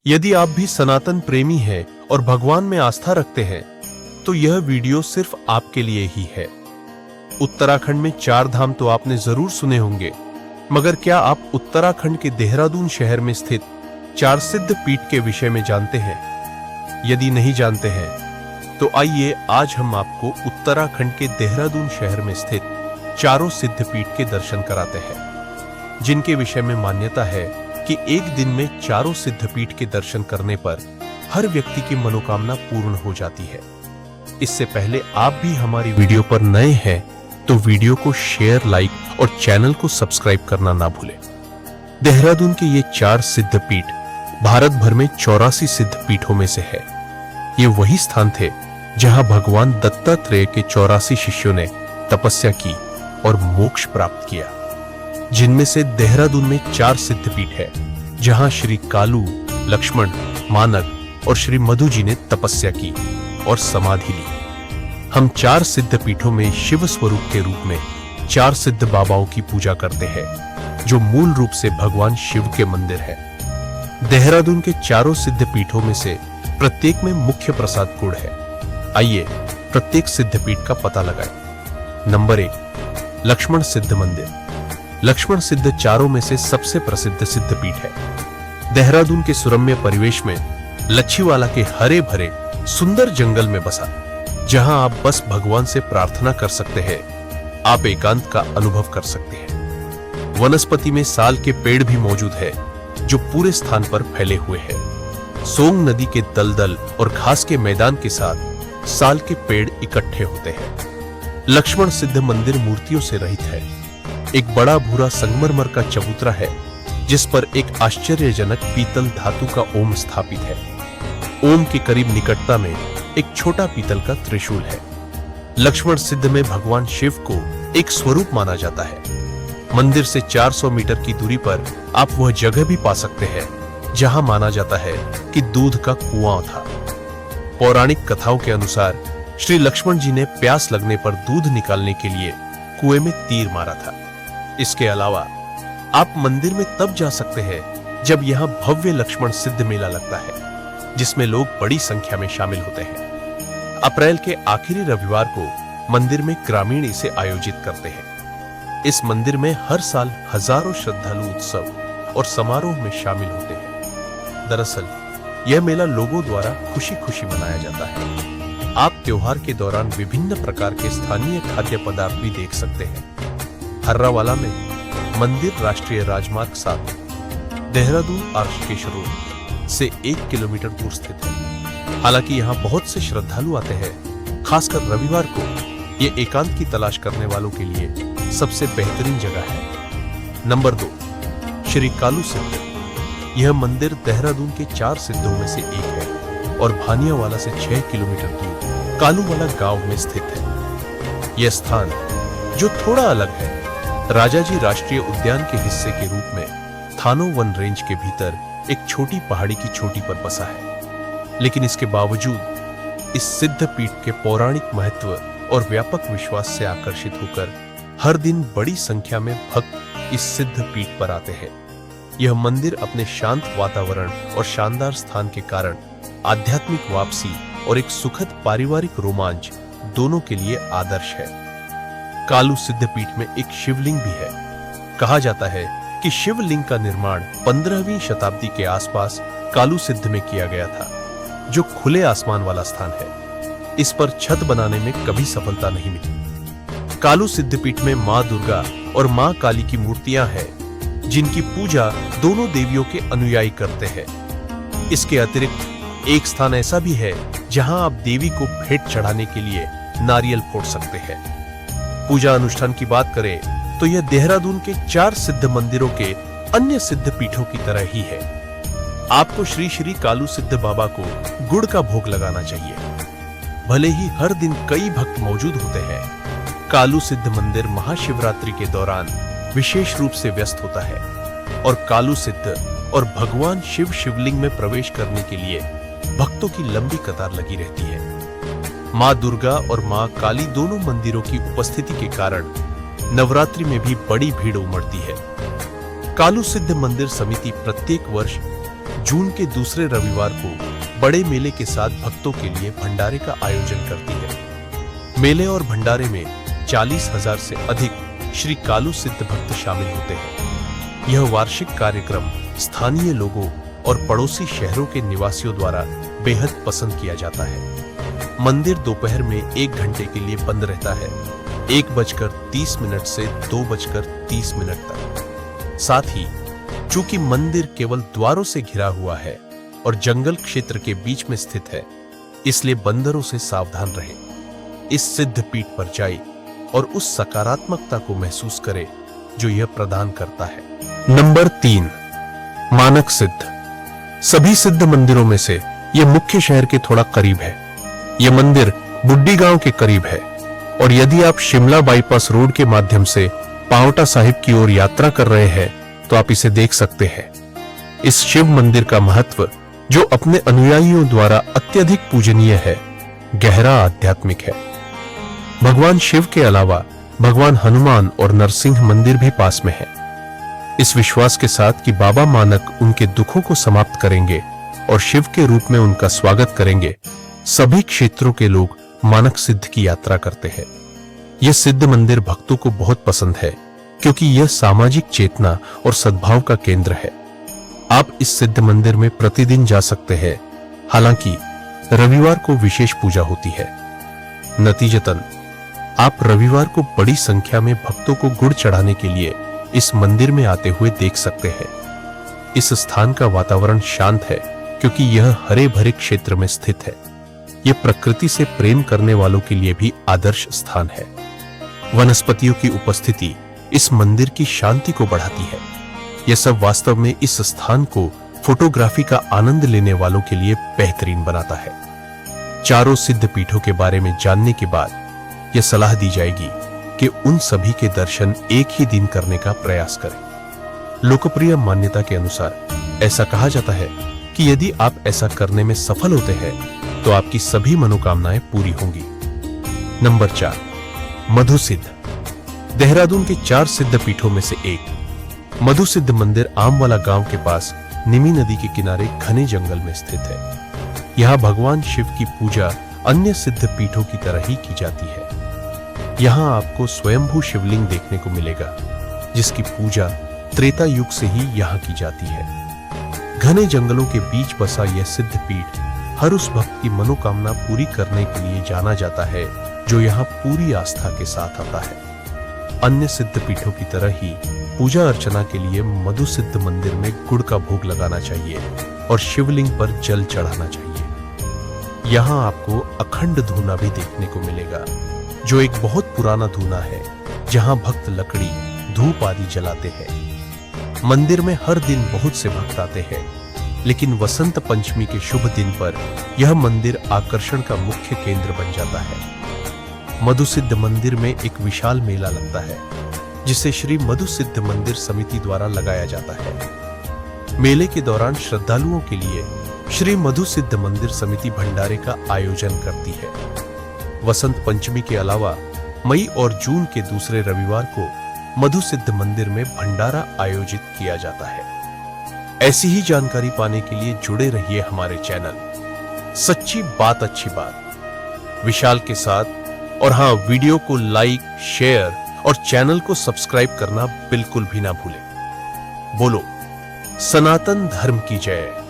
यदि आप भी सनातन प्रेमी हैं और भगवान में आस्था रखते हैं तो यह वीडियो सिर्फ आपके लिए ही है। उत्तराखंड में 4 धाम तो आपने जरूर सुने होंगे, मगर क्या आप उत्तराखंड के देहरादून शहर में स्थित 4 सिद्ध पीठ के विषय में जानते हैं? यदि नहीं जानते हैं तो आइए आज हम आपको उत्तराखंड के देहरादून शहर में स्थित 4 सिद्ध पीठ के दर्शन कराते हैं, जिनके विषय में मान्यता है कि एक दिन में 4 सिद्ध पीठ के दर्शन करने पर हर व्यक्ति की मनोकामना पूर्ण हो जाती है। इससे पहले आप भी हमारी वीडियो पर नए हैं तो वीडियो को शेयर, लाइक और चैनल को सब्सक्राइब करना ना भूलें। देहरादून के ये 4 सिद्ध पीठ भारत भर में 84 सिद्ध पीठों में से है। ये वही स्थान थे जहां भगवान दत्तात्रेय के 84 शिष्यों ने तपस्या की और मोक्ष प्राप्त किया, जिनमें से देहरादून में 4 सिद्ध पीठ है जहां श्री कालू, लक्ष्मण, मानक और श्री मधु जी ने तपस्या की और समाधि ली। हम 4 सिद्ध पीठों में शिव स्वरूप के रूप में 4 सिद्ध बाबाओं की पूजा करते हैं, जो मूल रूप से भगवान शिव के मंदिर है। देहरादून के 4 सिद्ध पीठों में से प्रत्येक में मुख्य प्रसाद गुड़ है। आइए प्रत्येक सिद्ध पीठ का पता लगाएं। नंबर 1, लक्ष्मण सिद्ध मंदिर। लक्ष्मण सिद्ध 4 में से सबसे प्रसिद्ध सिद्ध पीठ है। देहरादून के सुरम्य परिवेश में लच्छीवाला के हरे भरे सुंदर जंगल में बसा, जहां आप बस भगवान से प्रार्थना कर सकते हैं, आप एकांत का अनुभव कर सकते हैं। वनस्पति में साल के पेड़ भी मौजूद है जो पूरे स्थान पर फैले हुए हैं। सोंग नदी के दलदल और घास के मैदान के साथ साल के पेड़ इकट्ठे होते हैं। लक्ष्मण सिद्ध मंदिर मूर्तियों से रहित है। एक बड़ा भूरा संगमरमर का चबूतरा है जिस पर एक आश्चर्यजनक पीतल धातु का ओम स्थापित है। ओम के करीब निकटता में एक छोटा पीतल का त्रिशूल है। लक्ष्मण सिद्ध में भगवान शिव को एक स्वरूप माना जाता है। मंदिर से 400 मीटर की दूरी पर आप वह जगह भी पा सकते हैं जहां माना जाता है कि दूध का कुआं था। पौराणिक कथाओं के अनुसार श्री लक्ष्मण जी ने प्यास लगने पर दूध निकालने के लिए कुएं में तीर मारा था। इसके अलावा आप मंदिर में तब जा सकते हैं जब यहां भव्य लक्ष्मण सिद्ध मेला लगता है, जिसमें लोग बड़ी संख्या में शामिल होते हैं। अप्रैल के आखिरी रविवार को मंदिर में ग्रामीण इसे आयोजित करते हैं। इस मंदिर में हर साल हजारों श्रद्धालु उत्सव और समारोह में शामिल होते हैं। दरअसल यह मेला लोगों द्वारा खुशी खुशी मनाया जाता है। आप त्योहार के दौरान विभिन्न प्रकार के स्थानीय खाद्य पदार्थ भी देख सकते हैं। हर्रावाला में मंदिर राष्ट्रीय राजमार्ग 7 देहरादून आर्षकेश रोड से 1 किलोमीटर दूर स्थित है। हालांकि यहाँ बहुत से श्रद्धालु आते हैं, खासकर रविवार को ये एकांत की तलाश करने वालों के लिए सबसे बेहतरीन जगह है। नंबर 2, श्री कालू सिद्ध। यह मंदिर देहरादून के 4 सिद्धों में से एक है और भानियावाला से 6 किलोमीटर दूर कालूवाला गांव में स्थित है। यह स्थान, जो थोड़ा अलग है, राजाजी राष्ट्रीय उद्यान के हिस्से के रूप में थानो वन रेंज के भीतर एक छोटी पहाड़ी की चोटी पर बसा है। लेकिन इसके बावजूद इस सिद्ध पीठ के पौराणिक महत्व और व्यापक विश्वास से आकर्षित होकर हर दिन बड़ी संख्या में भक्त इस सिद्ध पीठ पर आते हैं। यह मंदिर अपने शांत वातावरण और शानदार स्थान के कारण आध्यात्मिक वापसी और एक सुखद पारिवारिक रोमांच दोनों के लिए आदर्श है। कालू सिद्ध पीठ में एक शिवलिंग भी है। कहा जाता है कि शिवलिंग का निर्माण 15वीं शताब्दी के आसपास कालू सिद्ध में किया गया था, जो खुले आसमान वाला स्थान है। इस पर छत बनाने में कभी सफलता नहीं मिली। कालू सिद्ध पीठ में मां दुर्गा और मां काली की मूर्तियां हैं, जिनकी पूजा दोनों देवियों के अनुयायी करते हैं। इसके अतिरिक्त एक स्थान ऐसा भी है जहां आप देवी को भेंट चढ़ाने के लिए नारियल फोड़ सकते हैं। पूजा अनुष्ठान की बात करें तो यह देहरादून के 4 सिद्ध मंदिरों के अन्य सिद्ध पीठों की तरह ही है। आपको श्री श्री कालू सिद्ध बाबा को गुड़ का भोग लगाना चाहिए। भले ही हर दिन कई भक्त मौजूद होते हैं, कालू सिद्ध मंदिर महाशिवरात्रि के दौरान विशेष रूप से व्यस्त होता है और कालू सिद्ध और भगवान शिव शिवलिंग में प्रवेश करने के लिए भक्तों की लंबी कतार लगी रहती है। मां दुर्गा और मां काली दोनों मंदिरों की उपस्थिति के कारण नवरात्रि में भी बड़ी भीड़ उमड़ती है। कालू सिद्ध मंदिर समिति प्रत्येक वर्ष जून के दूसरे रविवार को बड़े मेले के साथ भक्तों के लिए भंडारे का आयोजन करती है। मेले और भंडारे में 40,000 से अधिक श्री कालू सिद्ध भक्त शामिल होते हैं। यह वार्षिक कार्यक्रम स्थानीय लोगों और पड़ोसी शहरों के निवासियों द्वारा बेहद पसंद किया जाता है। मंदिर दोपहर में 1 घंटे के लिए बंद रहता है, 1:30 से 2:30 तक। साथ ही चूंकि मंदिर केवल द्वारों से घिरा हुआ है और जंगल क्षेत्र के बीच में स्थित है, इसलिए बंदरों से सावधान रहें। इस सिद्ध पीठ पर जाए और उस सकारात्मकता को महसूस करें जो यह प्रदान करता है। नंबर 3, मानक सिद्ध। सभी सिद्ध मंदिरों में से यह मुख्य शहर के थोड़ा करीब है। यह मंदिर बुड्डी गांव के करीब है और यदि आप शिमला बाईपास रोड के माध्यम से पांवटा साहिब की ओर यात्रा कर रहे हैं तो आप इसे देख सकते हैं। इस शिव मंदिर का महत्व, जो अपने अनुयायियों द्वारा अत्यधिक पूजनीय है, गहरा आध्यात्मिक है। भगवान शिव के अलावा भगवान हनुमान और नरसिंह मंदिर भी पास में है। इस विश्वास के साथ कि बाबा मानक उनके दुखों को समाप्त करेंगे और शिव के रूप में उनका स्वागत करेंगे, सभी क्षेत्रों के लोग मानक सिद्ध की यात्रा करते हैं। यह सिद्ध मंदिर भक्तों को बहुत पसंद है क्योंकि यह सामाजिक चेतना और सद्भाव का केंद्र है। आप इस सिद्ध मंदिर में प्रतिदिन जा सकते हैं, हालांकि रविवार को विशेष पूजा होती है। नतीजतन आप रविवार को बड़ी संख्या में भक्तों को गुड़ चढ़ाने के लिए इस मंदिर में आते हुए देख सकते हैं। इस स्थान का वातावरण शांत है क्योंकि यह हरे भरे क्षेत्र में स्थित है। यह प्रकृति से प्रेम करने वालों के लिए भी आदर्श स्थान है। वनस्पतियों की उपस्थिति इस मंदिर की शांति को बढ़ाती है। यह सब वास्तव में इस स्थान को फोटोग्राफी का आनंद लेने वालों के लिए बेहतरीन बनाता है। चारों सिद्ध पीठों के बारे में जानने के बाद यह सलाह दी जाएगी कि उन सभी के दर्शन एक ही दिन करने का प्रयास करें। लोकप्रिय मान्यता के अनुसार ऐसा कहा जाता है कि यदि आप ऐसा करने में सफल होते हैं तो आपकी सभी मनोकामनाएं पूरी होंगी। नंबर 4, मधु सिद्ध। देहरादून के 4 सिद्ध पीठों में से एक मधु सिद्ध मंदिर आमवाला गांव के पास निमी नदी के किनारे घने जंगल में स्थित है। यहाँ भगवान शिव की पूजा अन्य सिद्ध पीठों की तरह ही की जाती है। यहाँ आपको स्वयंभू शिवलिंग देखने को मिलेगा, जिसकी पूजा त्रेता युग से ही यहाँ की जाती है। घने जंगलों के बीच बसा यह सिद्ध पीठ हर उस भक्त की मनोकामना पूरी करने के लिए जाना जाता है जो यहाँ पूरी आस्था के साथ आता है। अन्य सिद्ध पीठों की तरह ही पूजा अर्चना के लिए मधु सिद्ध मंदिर में गुड़ का भोग लगाना चाहिए और शिवलिंग पर जल चढ़ाना चाहिए। यहाँ आपको अखंड धूना भी देखने को मिलेगा, जो एक बहुत पुराना धूना है जहाँ भक्त लकड़ी, धूप आदि जलाते हैं। मंदिर में हर दिन बहुत से भक्त आते हैं, लेकिन वसंत पंचमी के शुभ दिन पर यह मंदिर आकर्षण का मुख्य केंद्र बन जाता है। मधु सिद्ध मंदिर में एक विशाल मेला लगता है, जिसे श्री मधु सिद्ध मंदिर समिति द्वारा लगाया जाता है। मेले के दौरान श्रद्धालुओं के लिए श्री मधु सिद्ध मंदिर समिति भंडारे का आयोजन करती है। वसंत पंचमी के अलावा मई और जून के दूसरे रविवार को मधु सिद्ध मंदिर में भंडारा आयोजित किया जाता है। ऐसी ही जानकारी पाने के लिए जुड़े रहिए हमारे चैनल सच्ची बात अच्छी बात विशाल के साथ। और हाँ, वीडियो को लाइक, शेयर और चैनल को सब्सक्राइब करना बिल्कुल भी ना भूलें। बोलो सनातन धर्म की जय।